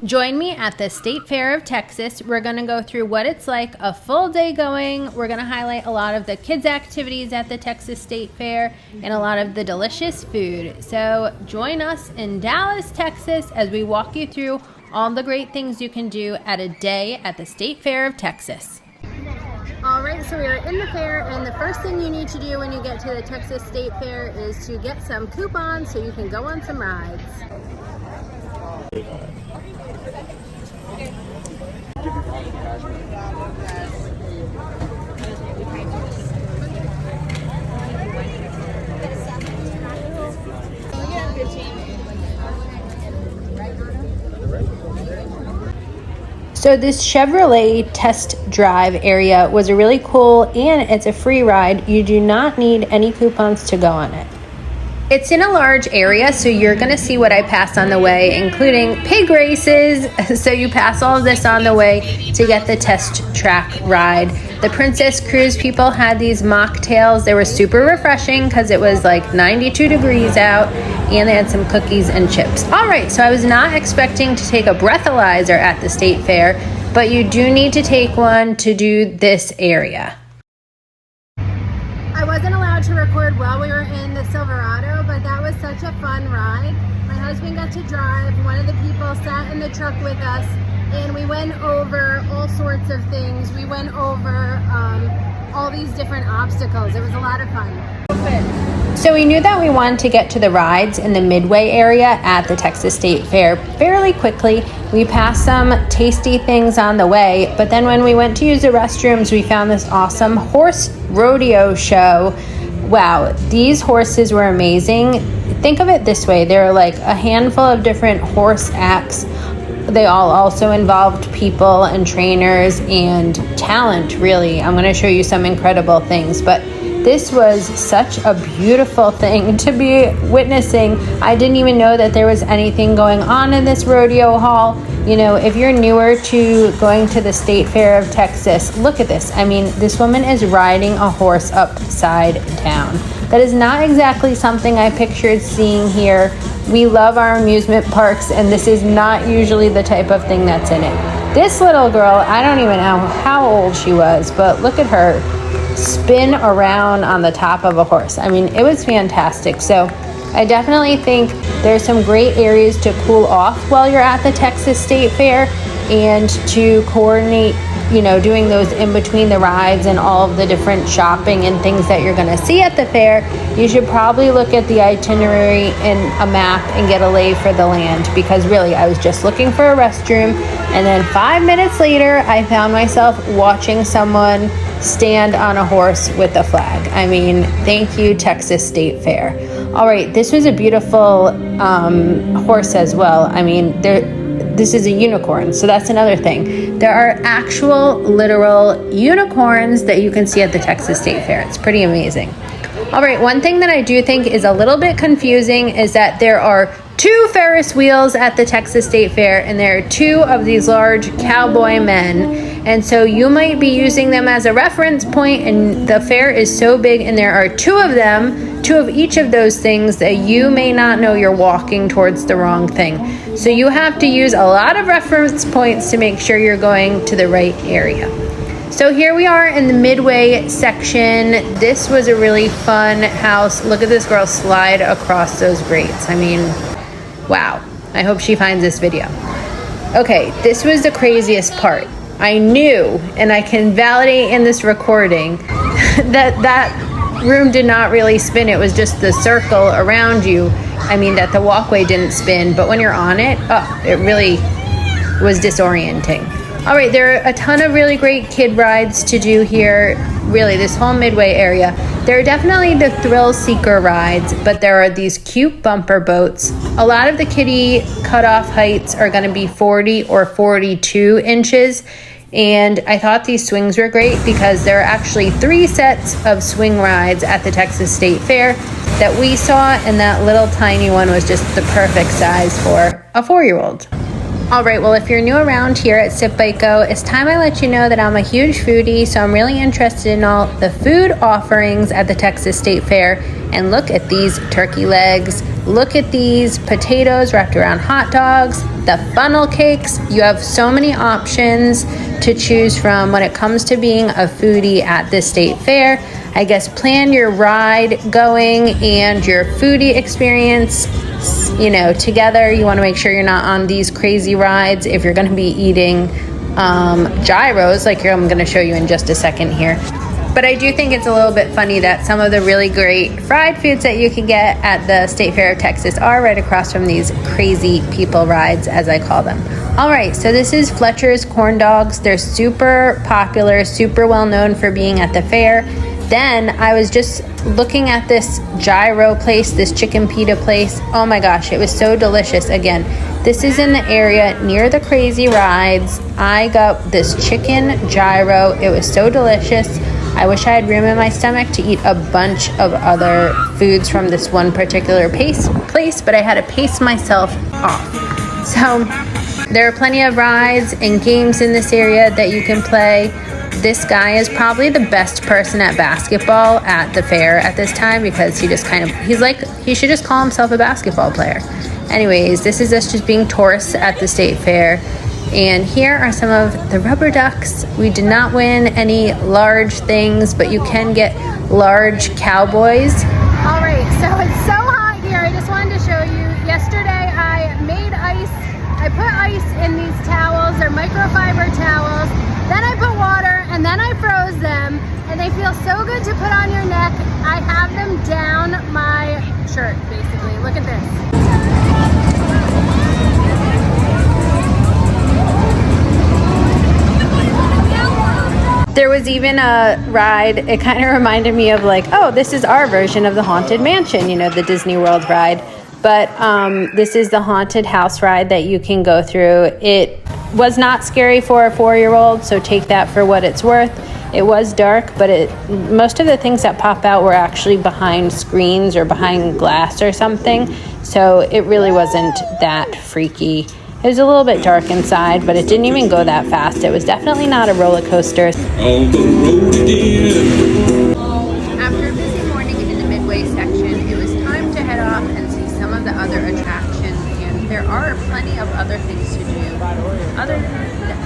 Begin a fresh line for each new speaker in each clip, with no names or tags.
Join me at the State Fair of Texas. We're going to go through what it's like a full day going. We're going to highlight a lot of the kids' activities at the Texas State Fair and a lot of the delicious food. So join us in Dallas, Texas as we walk you through all the great things you can do at a day at the State Fair of Texas. All right, so we are in the fair, and the first thing you need to do when you get to the Texas State Fair is to get some coupons so you can go on some rides. So this Chevrolet test drive area was a really cool, and it's a free ride. You do not need any coupons to go on it. It's in a large area, so you're going to see what I passed on the way, including pig races. So you pass all of this on the way to get the test track ride. The Princess Cruise people had these mocktails. They were super refreshing because it was like 92 degrees out, and they had some cookies and chips. All right, so I was not expecting to take a breathalyzer at the State Fair, but you do need to take one to do this area. I wasn't allowed to record while we were in the Silverado, but that was such a fun ride. My husband got to drive. One of the people sat in the truck with us, and we went over all sorts of things. We went over all these different obstacles. It was a lot of fun. So we knew that we wanted to get to the rides in the Midway area at the Texas State Fair fairly quickly. We passed some tasty things on the way, but then when we went to use the restrooms, we found this awesome horse rodeo show. Wow, these horses were amazing. Think of it this way. There are like a handful of different horse acts. They all also involved people and trainers and talent, really. I'm going to show you some incredible things, but this was such a beautiful thing to be witnessing. I didn't even know that there was anything going on in this rodeo hall. You know, if you're newer to going to the State Fair of Texas, look at this. I mean, this woman is riding a horse upside down. That is not exactly something I pictured seeing here. We love our amusement parks, and this is not usually the type of thing that's in it. This little girl, I don't even know how old she was, but look at her spin around on the top of a horse. I mean, it was fantastic. So I definitely think there's some great areas to cool off while you're at the Texas State Fair, and to coordinate, you know, doing those in between the rides and all of the different shopping and things that you're going to see at the fair. You should probably look at the itinerary in a map and get a lay for the land, because really I was just looking for a restroom, and then 5 minutes later I found myself watching someone stand on a horse with a flag. I mean, thank you, Texas State Fair. All right, this was a beautiful horse as well. I mean, this is a unicorn, so that's another thing. There are actual, literal unicorns that you can see at the Texas State Fair. It's pretty amazing. All right, one thing that I do think is a little bit confusing is that there are 2 Ferris wheels at the Texas State Fair, and there are 2 of these large cowboy men. And so you might be using them as a reference point, and the fair is so big and there are 2 of them, 2 of each of those things, that you may not know you're walking towards the wrong thing. So you have to use a lot of reference points to make sure you're going to the right area. So here we are in the Midway section. This was a really fun house. Look at this girl slide across those grates. I mean, wow. I hope she finds this video. Okay, this was the craziest part. I knew, and I can validate in this recording, that room did not really spin. It was just the circle around you. I mean, that the walkway didn't spin, but when you're on it, it really was disorienting. All right, there are a ton of really great kid rides to do here. Really, this whole Midway area. There are definitely the thrill seeker rides, but there are these cute bumper boats. A lot of the kiddie cutoff heights are going to be 40 or 42 inches. And I thought these swings were great because there are actually 3 sets of swing rides at the Texas State Fair that we saw, and that little tiny one was just the perfect size for a 4-year-old. All right, well, if you're new around here at Sip Bite Go, it's time I let you know that I'm a huge foodie, so I'm really interested in all the food offerings at the Texas State Fair
And look at these turkey legs. Look at these potatoes wrapped around hot dogs. The funnel cakes. You have so many options to choose from when it comes to being a foodie at the state fair. I guess plan your ride going and your foodie experience, together. You want to make sure you're not on these crazy rides if you're going to be eating gyros like I'm going to show you in just a second here. But I do think it's a little bit funny that some of the really great fried foods that you can get at the State Fair of Texas are right across from these crazy people rides, as I call them. All right, so this is Fletcher's Corn Dogs. They're super popular, super well known for being at the fair. Then I was just looking at this gyro place, this chicken pita place. Oh my gosh, it was so delicious. Again, this is in the area near the crazy rides. I got this chicken gyro. It was so delicious. I wish I had room in my stomach to eat a bunch of other foods from this one particular place, but I had to pace myself off. So there are plenty of rides and games in this area that you can play. This guy is probably the best person at basketball at the fair at this time because he should just call himself a basketball player. Anyways, this is us just being tourists at the state fair. And here are some of the rubber ducks. We did not win any large things, but you can get large cowboys.
All right, so it's so hot here. I just wanted to show you. Yesterday I made ice. I put ice in these towels. They're microfiber towels. Then I put water and then I froze them. And they feel so good to put on your neck. I have them down my shirt, basically. Look at this. There was even a ride, it kind of reminded me of this is our version of the Haunted Mansion, the Disney World ride. But this is the haunted house ride that you can go through. It was not scary for a 4-year-old, so take that for what it's worth. It was dark, but most of the things that pop out were actually behind screens or behind glass or something. So it really wasn't that freaky. It was a little bit dark inside, but it didn't even go that fast. It was definitely not a roller coaster.
On the road again.
After a busy morning in the Midway section, it was time to head off and see some of the other attractions. And there are plenty of other things to do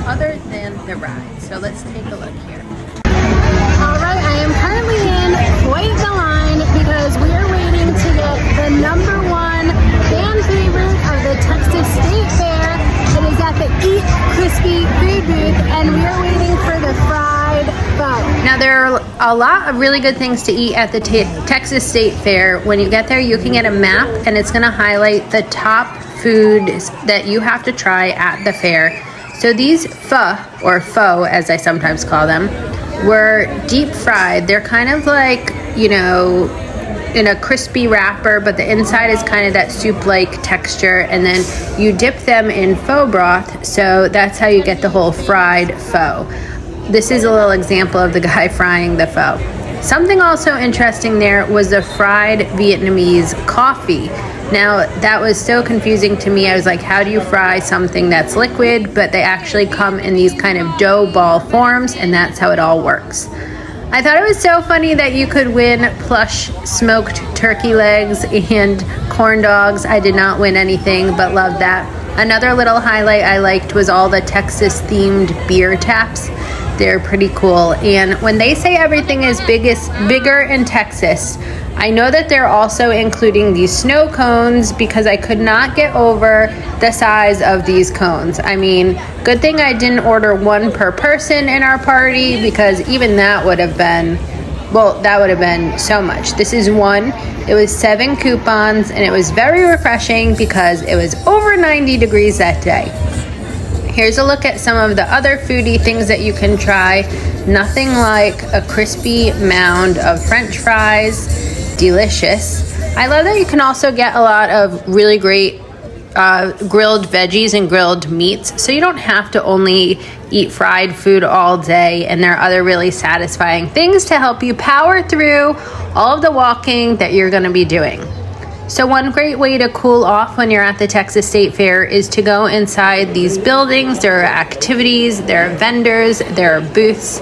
other than the ride. So let's take a look here.
All right, I am currently in quite the line because we are waiting to get the #1 fan favorite of the Texas State Fair. It is at the Eat Crispy food booth, and we are waiting for the fried pho.
Now, there are a lot of really good things to eat at the Texas State Fair. When you get there, you can get a map, and it's going to highlight the top foods that you have to try at the fair. So these pho, or pho as I sometimes call them, were deep fried. They're kind of like, in a crispy wrapper, but the inside is kind of that soup-like texture, and then you dip them in pho broth, so that's how you get the whole fried pho. This is a little example of the guy frying the pho. Something also interesting there was the fried Vietnamese coffee. Now, that was so confusing to me. I was like, how do you fry something that's liquid? But they actually come in these kind of dough ball forms, and that's how it all works. I thought it was so funny that you could win plush smoked turkey legs and corn dogs. I did not win anything, but loved that. Another little highlight I liked was all the Texas-themed beer taps. They're pretty cool. And when they say everything is bigger in Texas, I know that they're also including these snow cones because I could not get over the size of these cones. I mean, good thing I didn't order one per person in our party because even that would have been so much. This is one. It was 7 coupons and it was very refreshing because it was over 90 degrees that day. Here's a look at some of the other foodie things that you can try. Nothing like a crispy mound of French fries. Delicious. I love that you can also get a lot of really great grilled veggies and grilled meats, so you don't have to only eat fried food all day, and there are other really satisfying things to help you power through all of the walking that you're going to be doing. So one great way to cool off when you're at the Texas State Fair is to go inside these buildings. There are activities, there are vendors, there are booths.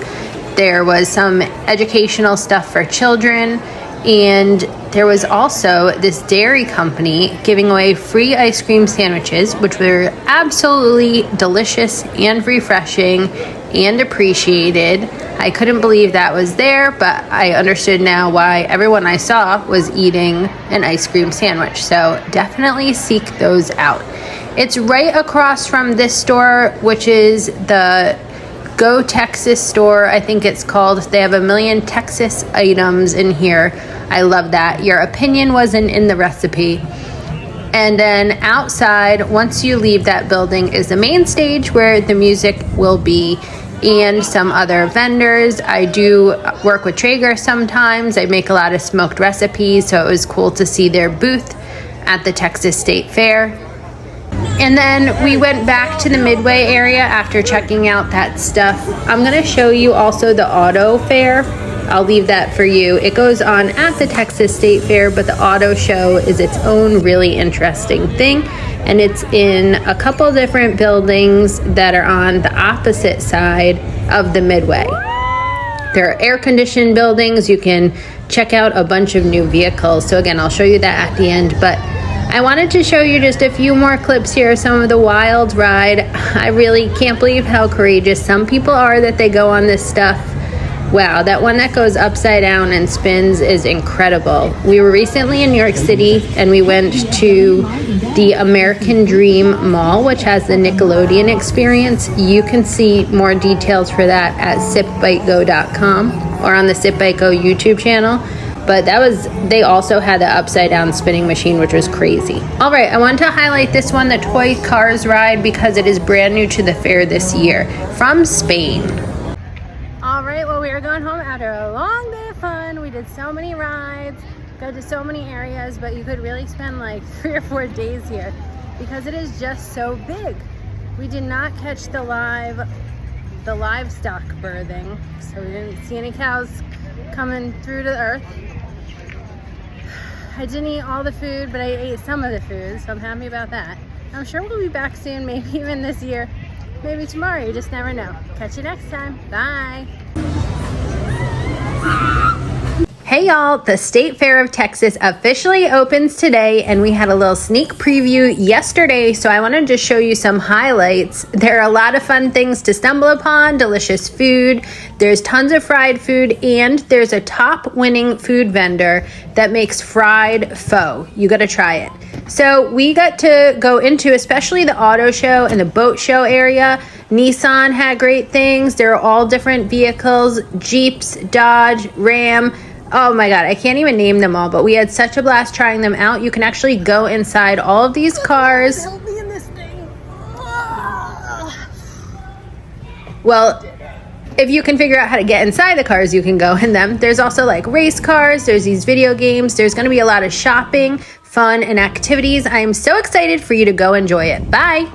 There was some educational stuff for children. And there was also this dairy company giving away free ice cream sandwiches, which were absolutely delicious and refreshing and appreciated. I couldn't believe that was there, but I understood now why everyone I saw was eating an ice cream sandwich. So definitely seek those out. It's right across from this store, which is the Go Texas store, I think it's called. They have 1 million Texas items in here. I love that. Your opinion wasn't in the recipe. And then outside, once you leave that building, is the main stage where the music will be, and some other vendors. I do work with Traeger sometimes. I make a lot of smoked recipes, so it was cool to see their booth at the Texas State Fair. And then we went back to the Midway area after checking out that stuff. I'm going to show you also the auto fair. I'll leave that for you. It goes on at the Texas State Fair, but the auto show is its own really interesting thing. And it's in a couple different buildings that are on the opposite side of the Midway. There are air-conditioned buildings. You can check out a bunch of new vehicles. So again, I'll show you that at the end. But I wanted to show you just a few more clips here of some of the wild ride. I really can't believe how courageous some people are that they go on this stuff. Wow, that one that goes upside down and spins is incredible. We were recently in New York City and we went to the American Dream Mall, which has the Nickelodeon experience. You can see more details for that at sipbitego.com or on the Sip Bite Go YouTube channel. But they also had the upside down spinning machine, which was crazy. All right, I wanted to highlight this one, the Toy Cars ride, because it is brand new to the fair this year from Spain.
All right, well, we are going home after a long day of fun. We did so many rides, go to so many areas, but you could really spend like 3 or 4 days here because it is just so big. We did not catch the livestock birthing, so we didn't see any cows coming through to the earth. I didn't eat all the food, but I ate some of the food, so I'm happy about that. I'm sure we'll be back soon, maybe even this year. Maybe tomorrow, you just never know. Catch you next time. Bye.
Hey y'all, the State Fair of Texas officially opens today, and we had a little sneak preview yesterday, so I wanted to show you some highlights. There are a lot of fun things to stumble upon, delicious food, there's tons of fried food, and there's a top winning food vendor that makes fried pho. You gotta try it. So we got to go into especially the auto show and the boat show area. Nissan had great things. There are all different vehicles, Jeeps, Dodge, Ram. Oh my God, I can't even name them all, but we had such a blast trying them out. You can actually go inside all of these cars.
Help me in this thing.
Well, if you can figure out how to get inside the cars, you can go in them. There's also like race cars, there's these video games, there's gonna be a lot of shopping, fun, and activities. I am so excited for you to go enjoy it. Bye.